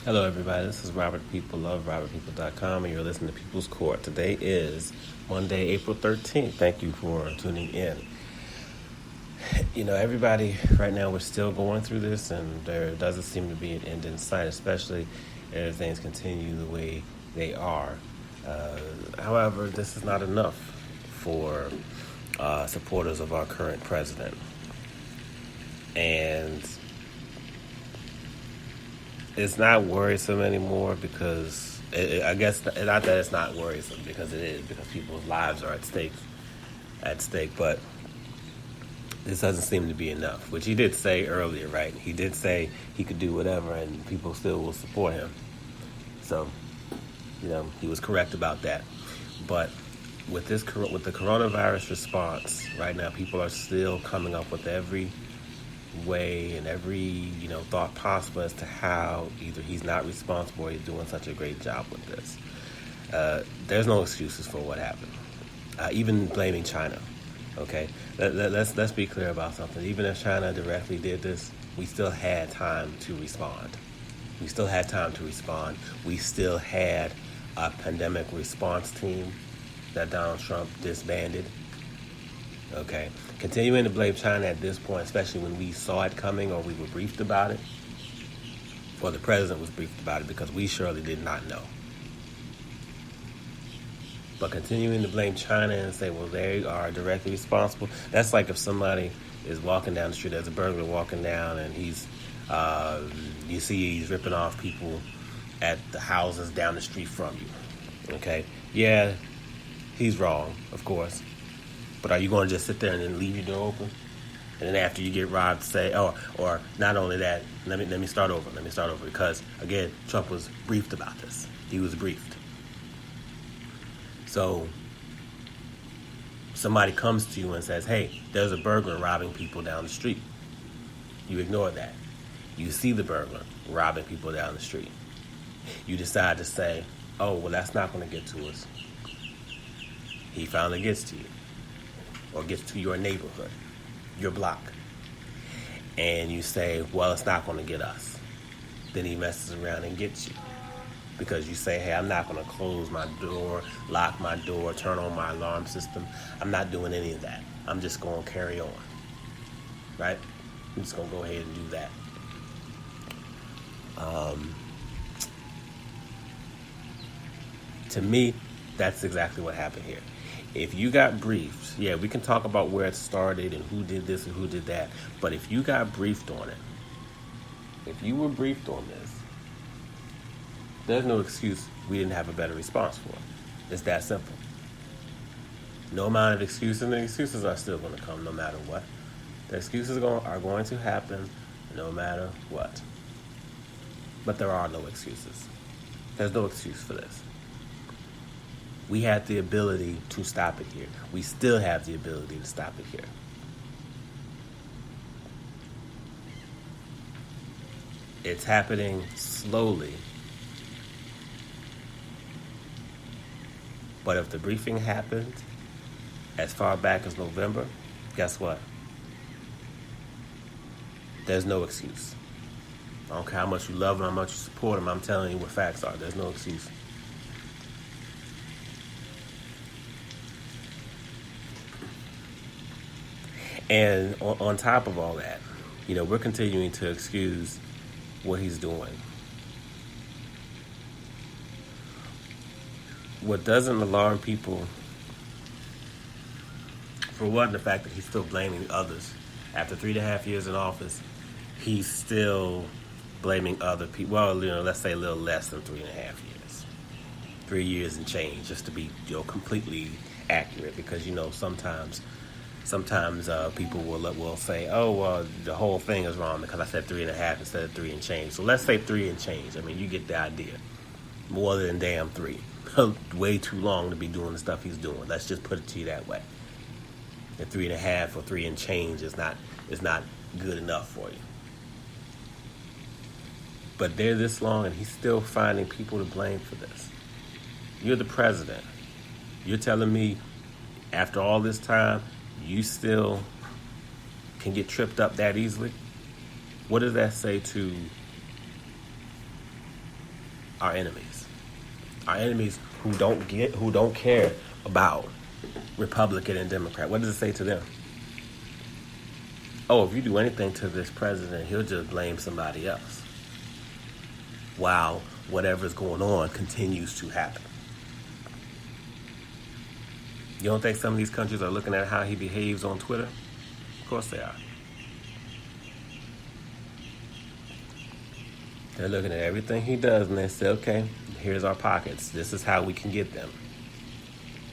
Hello, everybody. This is Robert People of RobertPeople.com, and you're listening to People's Court. Today is Monday, April 13th. Thank you for tuning in. You know, everybody, right now, we're still going through this, and there doesn't seem to be an end in sight, especially as things continue the way they are. However, this is not enough for supporters of our current president. And it's not worrisome anymore because I guess not that it's not worrisome, because it is, because people's lives are at stake. But this doesn't seem to be enough, which he did say earlier, right? He did say he could do whatever and people still will support him. So, you know, he was correct about that. But with the coronavirus response right now, people are still coming up with every way and every thought possible as to how either he's not responsible or he's doing such a great job with this. There's no excuses for what happened. Even blaming China. Okay, let's be clear about something. Even if China directly did this, we still had time to respond. We still had a pandemic response team that Donald Trump disbanded. Okay, continuing to blame China at this point, especially when we saw it coming or we were briefed about it, or the president was briefed about it, because we surely did not know. But continuing to blame China and say, well, they are directly responsible. That's like if somebody is walking down the street, there's a burglar walking down, and you see he's ripping off people at the houses down the street from you. Okay, yeah, he's wrong, of course. But are you going to just sit there and then leave your door open? And then after you get robbed, say, or not only that, let me start over. Because, again, Trump was briefed about this. He was briefed. So somebody comes to you and says, hey, there's a burglar robbing people down the street. You ignore that. You see the burglar robbing people down the street. You decide to say, oh, well, that's not going to get to us. He finally gets to you, or gets to your neighborhood, your block. And you say, well, it's not going to get us. Then he messes around and gets you. Because you say, hey, I'm not going to close my door, lock my door, turn on my alarm system. I'm not doing any of that. I'm just going to carry on. Right? I'm just going to go ahead and do that. To me, that's exactly what happened here. If you got briefed, yeah, we can talk about where it started and who did this and who did that. But if you got briefed on it, if you were briefed on this, there's no excuse we didn't have a better response for it. It's that simple. No amount of excuses, and the excuses are still going to come no matter what. The excuses are going to happen no matter what. But there are no excuses. There's no excuse for this. We had the ability to stop it here. We still have the ability to stop it here. It's happening slowly. But if the briefing happened as far back as November, guess what? There's no excuse. I don't care how much you love him, how much you support him. I'm telling you what facts are. There's no excuse. And on top of all that, we're continuing to excuse what he's doing. What doesn't alarm people, for one, the fact that he's still blaming others. After 3.5 years in office, he's still blaming other people. Well, let's say a little less than 3.5 years. 3 years and change, just to be completely accurate, because sometimes people will say, the whole thing is wrong because I said 3.5 instead of 3 and change. So let's say 3 and change. I mean, you get the idea. More than damn 3. Way too long to be doing the stuff he's doing. Let's just put it to you that way. The 3.5 or 3 and change is not good enough for you. But they're this long and he's still finding people to blame for this. You're the president. You're telling me after all this time, you still can get tripped up that easily? What does that say to our enemies. Our enemies who don't care about Republican and Democrat. What does it say to them? Oh, if you do anything to this president, he'll just blame somebody else. While whatever's going on continues to happen. You don't think some of these countries are looking at how he behaves on Twitter? Of course they are. They're looking at everything he does and they say, okay, here's our pockets. This is how we can get them.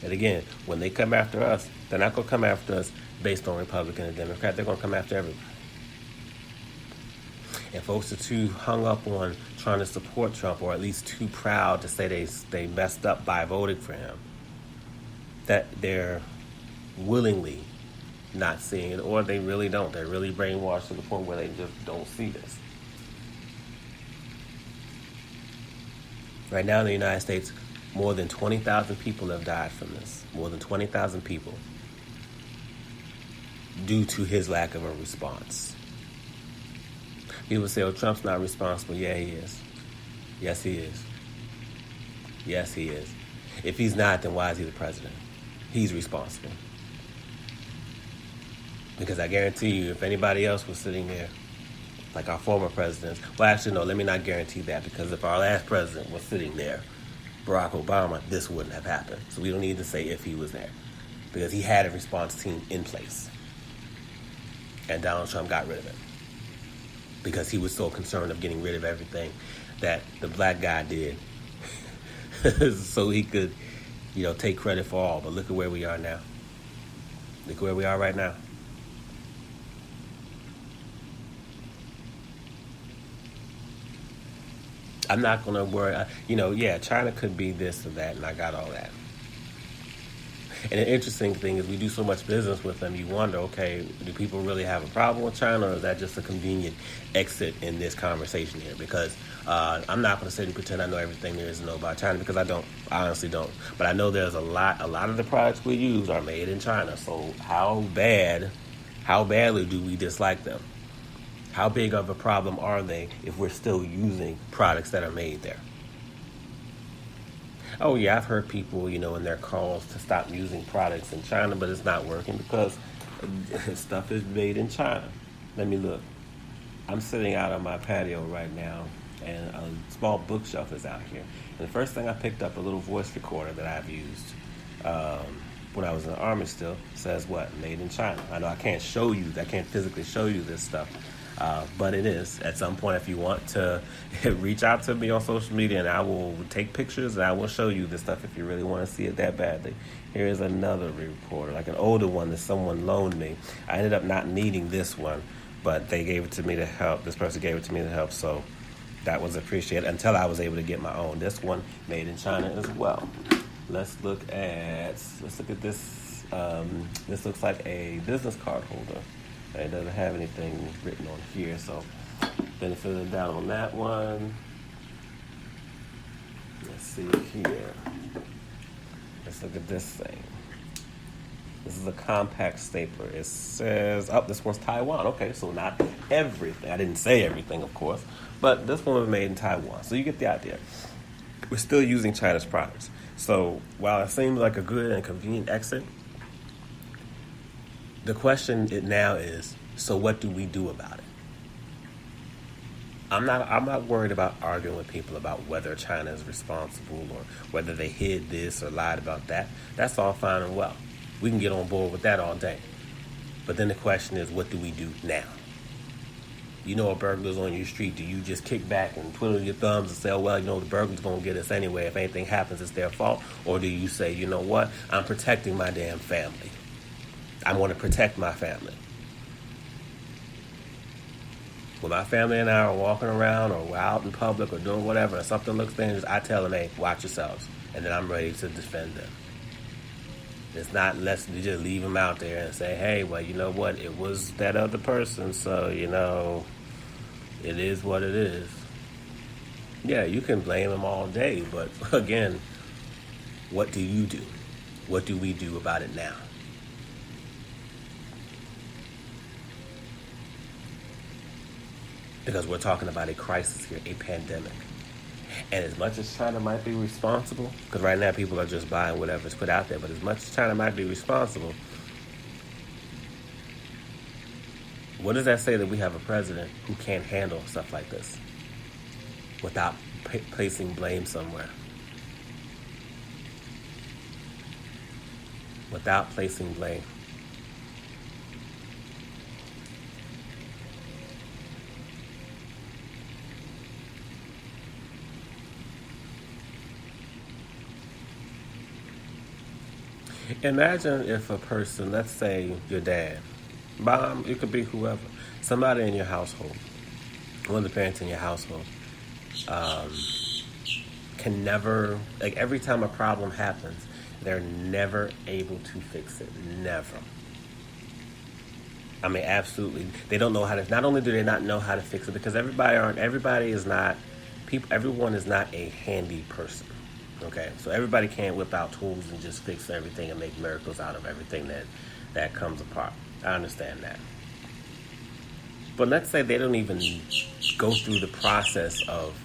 And again, when they come after us, they're not going to come after us based on Republican and Democrat. They're going to come after everybody. And folks are too hung up on trying to support Trump, or at least too proud to say they messed up by voting for him, that they're willingly not seeing it, or they really don't. They're really brainwashed to the point where they just don't see this. Right now in the United States, more than 20,000 people have died from this. More than 20,000 people due to his lack of a response. People say, oh, Trump's not responsible. Yeah, he is. Yes, he is. Yes, he is. If he's not, then why is he the president? He's responsible. Because I guarantee you, if anybody else was sitting there, like our former presidents, well, actually, no, let me not guarantee that, because if our last president was sitting there, Barack Obama, this wouldn't have happened. So we don't need to say if he was there, because he had a response team in place. And Donald Trump got rid of it because he was so concerned of getting rid of everything that the black guy did so he could, take credit for all. But look at where we are now. Look where we are right now. I'm not going to worry. China could be this or that, and I got all that. And the interesting thing is we do so much business with them, you wonder, okay, do people really have a problem with China, or is that just a convenient exit in this conversation here? Because I'm not going to sit and pretend I know everything there is to know about China, because I don't. I honestly don't. But I know there's a lot of the products we use are made in China. So how badly do we dislike them? How big of a problem are they if we're still using products that are made there? Oh, yeah, I've heard people, in their calls to stop using products in China, but it's not working because stuff is made in China. Let me look. I'm sitting out on my patio right now, and a small bookshelf is out here. And the first thing I picked up, a little voice recorder that I've used when I was in the Army still, says what? Made in China. I know I can't physically show you this stuff. But it is. At some point, if you want to reach out to me on social media, and I will take pictures and I will show you this stuff if you really want to see it that badly. Here is another recorder, like an older one that someone loaned me. I ended up not needing this one, but they gave it to me to help. This person gave it to me to help, so that was appreciated until I was able to get my own. This one made in China as well. Let's look at this. This looks like a business card holder. It doesn't have anything written on here, so benefit of the doubt on that one. Let's see here. Let's look at this thing. This is a compact stapler. It says, this one's Taiwan. Okay, so not everything. I didn't say everything, of course, but this one was made in Taiwan. So you get the idea. We're still using China's products. So while it seems like a good and convenient exit, the question now is, so what do we do about it? I'm not worried about arguing with people about whether China is responsible or whether they hid this or lied about that. That's all fine and well. We can get on board with that all day. But then the question is, what do we do now? A burglar's on your street. Do you just kick back and twiddle your thumbs and say, oh, well, the burglar's going to get us anyway. If anything happens, it's their fault? Or do you say, you know what? I'm protecting my damn family. I want to protect my family. When my family and I are walking around or we're out in public or doing whatever and something looks dangerous, I tell them, hey, watch yourselves. And then I'm ready to defend them. It's not let's just leave them out there and say, hey, well, you know what? It was that other person, so, it is what it is. Yeah, you can blame them all day, but again, what do you do? What do we do about it now? Because we're talking about a crisis here, a pandemic. And as much as China might be responsible, because right now people are just buying whatever's put out there, but as much as China might be responsible, what does that say that we have a president who can't handle stuff like this without placing blame somewhere? Without placing blame. Imagine if a person, let's say your dad, mom, it could be whoever, somebody in your household, one of the parents in your household, um, can never, like every time a problem happens, they're never able to fix it. Never. I mean, absolutely. They don't know how to, not only do they not know how to fix it, because everybody is not, everyone is not a handy person. Okay, so everybody can't whip out tools and just fix everything and make miracles out of everything that comes apart. I understand that. But let's say they don't even go through the process of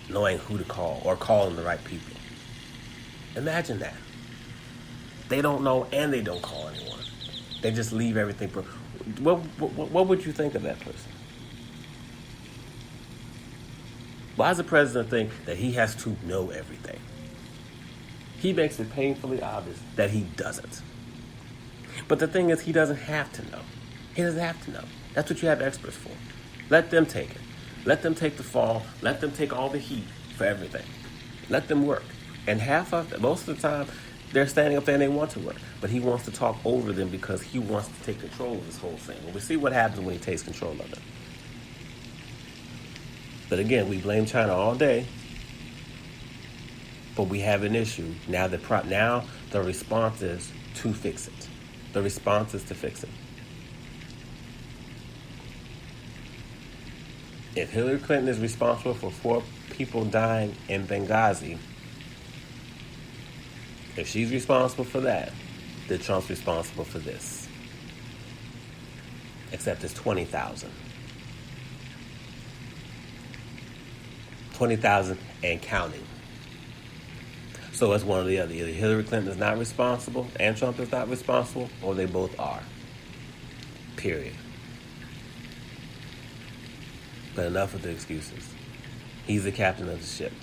knowing who to call or calling the right people. Imagine that. They don't know and they don't call anyone. They just leave everything. What would you think of that person? Why does the president think that he has to know everything? He makes it painfully obvious that he doesn't. But the thing is, he doesn't have to know. He doesn't have to know. That's what you have experts for. Let them take it. Let them take the fall. Let them take all the heat for everything. Let them work. And most of the time, they're standing up there and they want to work. But he wants to talk over them because he wants to take control of this whole thing. Well, we see what happens when he takes control of it. But again, we blame China all day, but we have an issue. Now the response is to fix it. The response is to fix it. If Hillary Clinton is responsible for 4 people dying in Benghazi, if she's responsible for that, then Trump's responsible for this. Except it's 20,000. 20,000 and counting. So it's one or the other. Either Hillary Clinton is not responsible and Trump is not responsible, or they both are. Period. But enough of the excuses. He's the captain of the ship.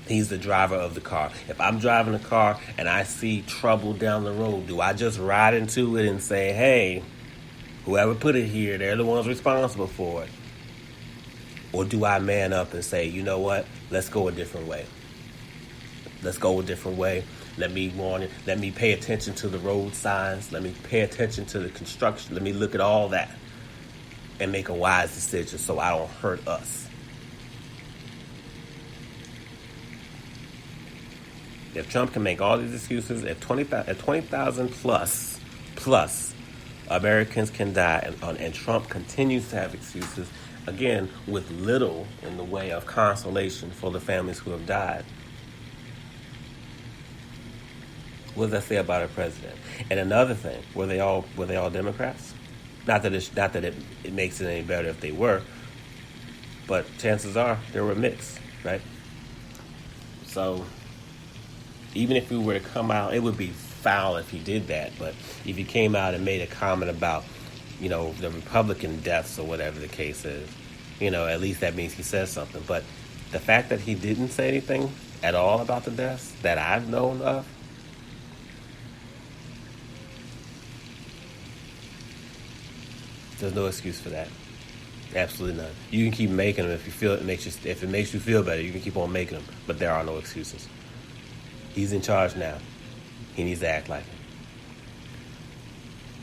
He's the driver of the car. If I'm driving a car and I see trouble down the road, do I just ride into it and say, hey, whoever put it here, they're the ones responsible for it? Or do I man up and say, you know what, let's go a different way. Let's go a different way. Let me warn it. Let me pay attention to the road signs. Let me pay attention to the construction. Let me look at all that and make a wise decision so I don't hurt us. If Trump can make all these excuses, if 20,000 plus Americans can die, and Trump continues to have excuses, again, with little in the way of consolation for the families who have died, what does that say about our president? And another thing, were they all Democrats? Not that it makes it any better if they were, but chances are they were mixed, right? So even if we were to come out, it would be foul if he did that. But if he came out and made a comment about, the Republican deaths or whatever the case is, at least that means he says something. But the fact that he didn't say anything at all about the deaths that I've known of, there's no excuse for that. Absolutely none. You can keep making them if it makes you feel better. You can keep on making them, but there are no excuses. He's in charge now. He needs to act like it.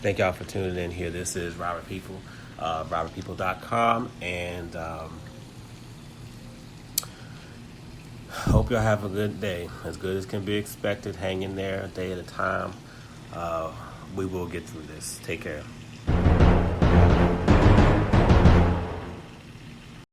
Thank y'all for tuning in here. This is Robert People, robertpeople.com, and hope y'all have a good day, as good as can be expected. Hang in there, a day at a time. We will get through this. Take care.